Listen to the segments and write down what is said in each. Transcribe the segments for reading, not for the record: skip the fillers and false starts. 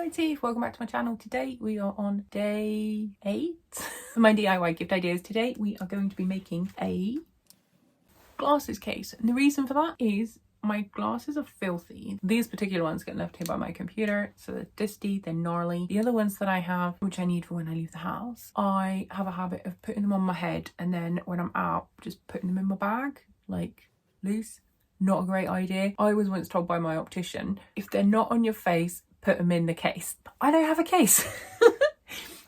Hello Tiff, welcome back to my channel. Today we are on day 8 for my DIY gift ideas. Today we are going to be making a glasses case, and the reason for that is my glasses are filthy. These particular ones get left here by my computer, so they're dusty, they're gnarly. The other ones that I have, which I need for when I leave the house, I have a habit of putting them on my head and then when I'm out just putting them in my bag, like loose. Not a great idea. I was once told by my optician, if they're not on your face, put them in the case. I don't have a case.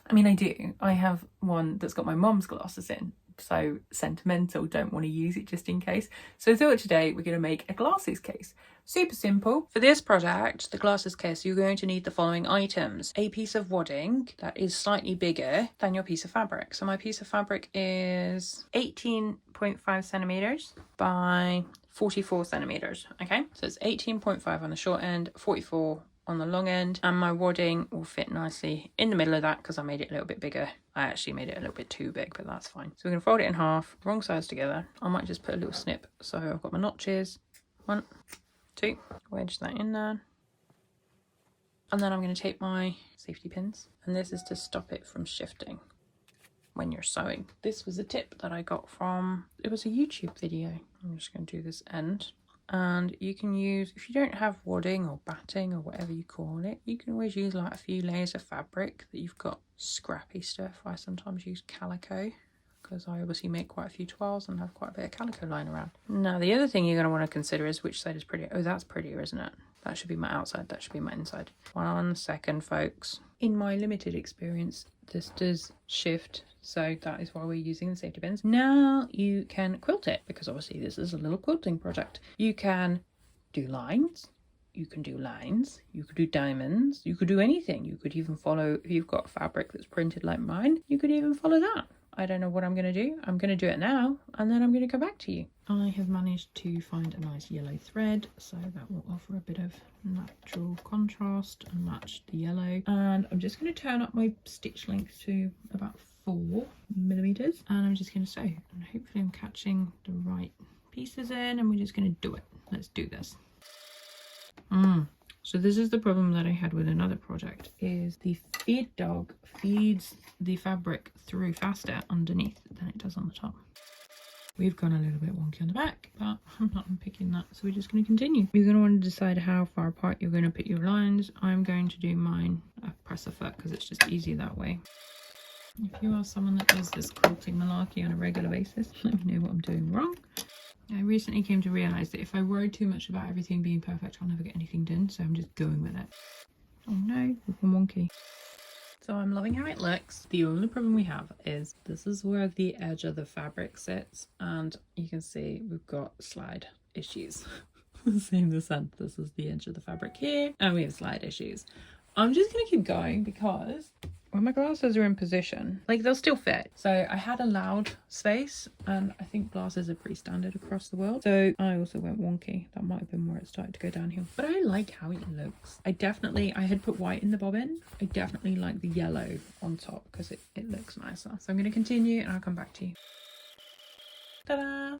I mean, I do. I have one that's got my mum's glasses in. So sentimental, don't want to use it just in case. So I thought today we're going to make a glasses case. Super simple. For this project, the glasses case, you're going to need the following items. A piece of wadding that is slightly bigger than your piece of fabric. So my piece of fabric is 18.5 centimeters by 44 centimeters. Okay, so it's 18.5 on the short end, 44 on the long end, and my wadding will fit nicely in the middle of that because I made it a little bit bigger. I actually made it a little bit too big, but that's fine. So we're going to fold it in half, wrong sides together. I might just put a little snip. So I've got my notches, 1, 2, wedge that in there. And then I'm going to take my safety pins, and this is to stop it from shifting when you're sewing. This was a tip that I got from, it was a YouTube video. I'm just going to do this end. And you can use, if you don't have wadding or batting or whatever you call it, you can always use like a few layers of fabric that you've got scrappy stuff. I sometimes use calico because I obviously make quite a few toiles and have quite a bit of calico lying around. Now the other thing you're going to want to consider is which side is prettier. Oh, that's prettier, isn't it? That should be my outside, that should be my inside. 1 second, folks. In my limited experience, this does shift, so that is why we're using the safety pins. Now you can quilt it, because obviously this is a little quilting project. You can do lines, you can do lines, you could do diamonds, you could do anything. You could even follow, if you've got fabric that's printed like mine, you could even follow that. I don't know what I'm going to do. I'm going to do it now, and then I'm going to come back to you. I have managed to find a nice yellow thread, so that will offer a bit of natural contrast and match the yellow. And I'm just going to turn up my stitch length to about 4 millimeters, and I'm just going to sew. And hopefully I'm catching the right pieces in, and we're just going to do it. Let's do this. So this is the problem that I had with another project, is the feed dog feeds the fabric through faster underneath than it does on the top. We've gone a little bit wonky on the back, but I'm not unpicking that, so we're just going to continue. You're going to want to decide how far apart you're going to put your lines. I'm going to do mine a press a foot because it's just easier that way. If you are someone that does this quilting malarkey on a regular basis, let me know what I'm doing wrong. I recently came to realise that if I worry too much about everything being perfect, I'll never get anything done, so I'm just going with it. Oh no, we've gone wonky. So I'm loving how it looks. The only problem we have is this is where the edge of the fabric sits, and you can see we've got slide issues. Same descent. This is the edge of the fabric here, and we have slide issues. I'm just going to keep going because when my glasses are in position, like, they'll still fit. So I had allowed space, and I think glasses are pretty standard across the world. So I also went wonky. That might have been where it started to go downhill. But I like how it looks. I had put white in the bobbin. I definitely like the yellow on top because it looks nicer. So I'm going to continue and I'll come back to you. Ta-da!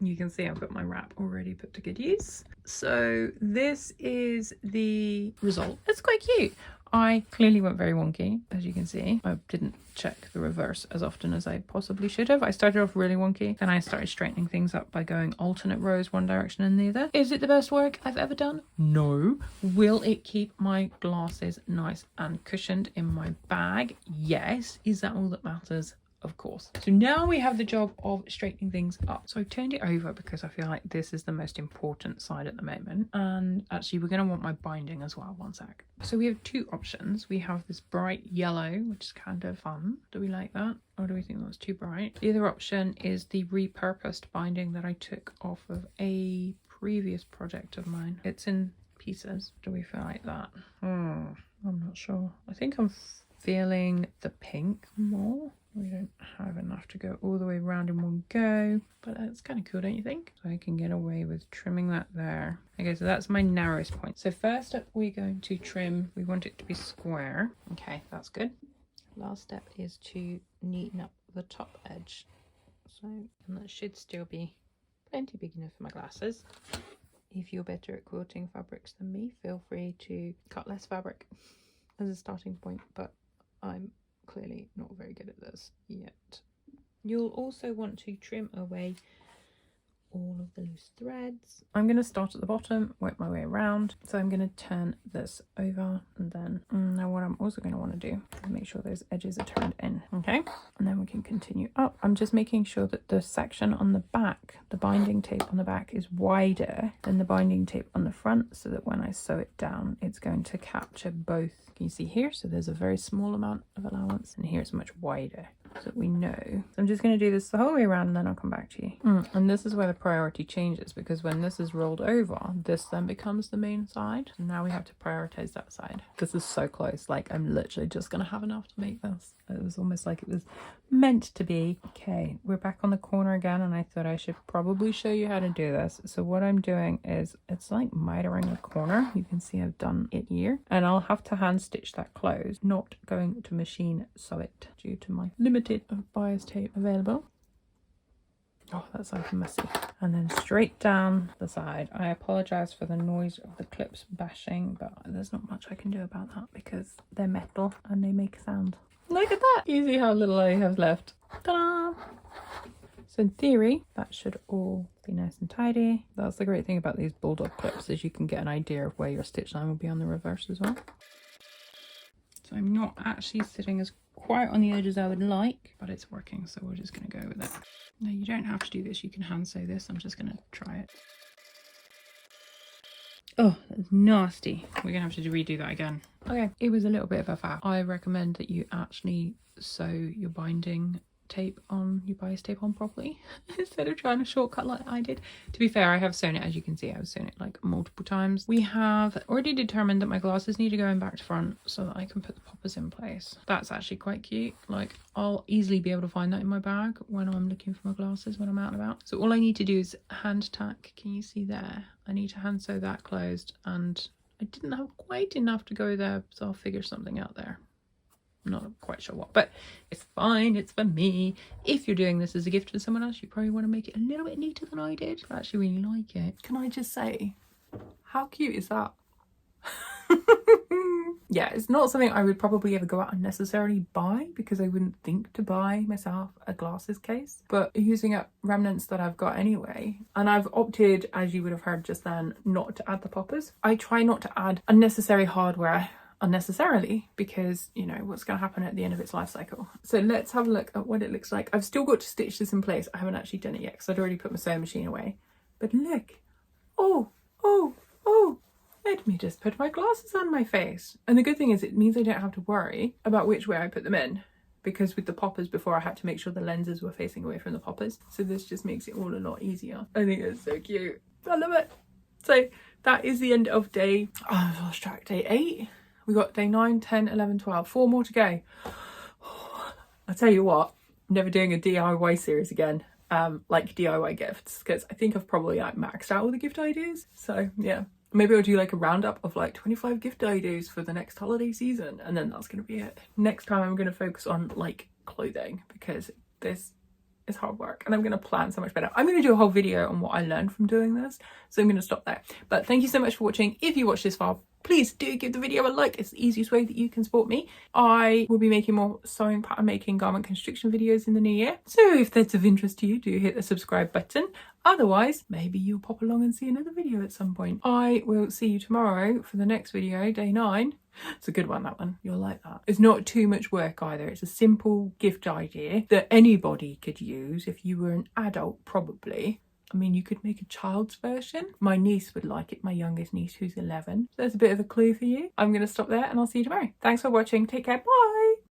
You can see I've got my wrap already put to good use. So this is the result. It's quite cute. I clearly went very wonky, as you can see. I didn't check the reverse as often as I possibly should have. I started off really wonky, then I started straightening things up by going alternate rows one direction and the other. Is it the best work I've ever done? No. Will it keep my glasses nice and cushioned in my bag? Yes. Is that all that matters? Of course. So now we have the job of straightening things up. So I turned it over because I feel like this is the most important side at the moment. And actually we're going to want my binding as well. 1 sec. So we have 2 options. We have this bright yellow, which is kind of fun. Do we like that? Or do we think that's too bright? The other option is the repurposed binding that I took off of a previous project of mine. It's in pieces. Do we feel like that? I'm not sure. I think I'm feeling the pink more. We don't have enough to go all the way around in one go, but that's kind of cool, don't you think? So I can get away with trimming that there. Okay, so that's my narrowest point. So first up, we're going to trim. We want it to be square. Okay, that's good. Last step is to neaten up the top edge. So, and that should still be plenty big enough for my glasses. if you're better at quilting fabrics than me, feel free to cut less fabric as a starting point, but I'm clearly not very good at this yet. You'll also want to trim away all of the loose threads. I'm going to start at the bottom, work my way around. So I'm going to turn this over, and then now what I'm also going to want to do is make sure those edges are turned in. Okay, and then we can continue up. I'm just making sure that the section on the back, the binding tape on the back, is wider than the binding tape on the front, so that when I sew it down, it's going to capture both. Can you see here? So there's a very small amount of allowance, and here it's much wider, so that we know. So I'm just going to do this the whole way around, and then I'll come back to you. And this is where the priority changes, because when this is rolled over, this then becomes the main side. And now we have to prioritize that side. This is so close. Like, I'm literally just going to have enough to make this. It was almost like it was meant to be. Okay, we're back on the corner again, and I thought I should probably show you how to do this. So what I'm doing is, it's like mitering a corner. You can see I've done it here, and I'll have to hand stitch that closed, not going to machine sew it due to my limited bias tape available. Oh, that's like messy. And then straight down the side. I apologize for the noise of the clips bashing, but there's not much I can do about that because they're metal and they make sound. Look at that! You see how little I have left. Ta-da! So in theory, that should all be nice and tidy. That's the great thing about these bulldog clips, is you can get an idea of where your stitch line will be on the reverse as well. So I'm not actually sitting as quite on the edges I would like, but it's working, so we're just going to go with it. No, you don't have to do this. You can hand sew this. I'm just going to try it. Oh, that's nasty. We're going to have to redo that again. Okay, it was a little bit of a faff. I recommend that you actually sew your binding tape on, your bias tape on properly, instead of trying to shortcut like I did. To be fair, I have sewn it, as you can see, I've sewn it like multiple times. We have already determined that my glasses need to go in back to front so that I can put the poppers in place. That's actually quite cute. Like, I'll easily be able to find that in my bag when I'm looking for my glasses when I'm out and about. So all I need to do is hand tack. Can you see there? I need to hand sew that closed, and I didn't have quite enough to go there, so I'll figure something out there. I'm not quite sure what, but it's fine. It's for me. If you're doing this as a gift for someone else, you probably want to make it a little bit neater than I did. I actually really like it. Can I just say, how cute is that? Yeah, it's not something I would probably ever go out and necessarily buy, because I wouldn't think to buy myself a glasses case, but using up remnants that I've got anyway. And I've opted, as you would have heard just then, not to add the poppers. I try not to add unnecessary hardware unnecessarily, because you know what's going to happen at the end of its life cycle. So let's have a look at what it looks like. I've still got to stitch this in place. I haven't actually done it yet because I'd already put my sewing machine away, but look, oh, let me just put my glasses on my face. And the good thing is, it means I don't have to worry about which way I put them in, because with the poppers before, I had to make sure the lenses were facing away from the poppers, so this just makes it all a lot easier. I think it's so cute. I love it. So that is the end of day, I've lost track, day 8. We got day 9, 10, 11, 12. 4 more to go. I'll tell you what, I'm never doing a DIY series again, like DIY gifts, because I think I've probably like maxed out all the gift ideas. So yeah, maybe I'll do like a roundup of like 25 gift ideas for the next holiday season, and then that's going to be it. Next time I'm going to focus on like clothing, because this is hard work and I'm going to plan so much better. I'm going to do a whole video on what I learned from doing this, so I'm going to stop there. But thank you so much for watching. If you watched this far, please do give the video a like. It's the easiest way that you can support me. I will be making more sewing, pattern making, garment construction videos in the new year. So if that's of interest to you, do hit the subscribe button. Otherwise, maybe you'll pop along and see another video at some point. I will see you tomorrow for the next video, day 9. It's a good one, that one. You'll like that. It's not too much work either. It's a simple gift idea that anybody could use. If you were an adult, probably. I mean, you could make a child's version. My niece would like it, my youngest niece, who's 11. So there's a bit of a clue for you. I'm going to stop there and I'll see you tomorrow. Thanks for watching. Take care. Bye.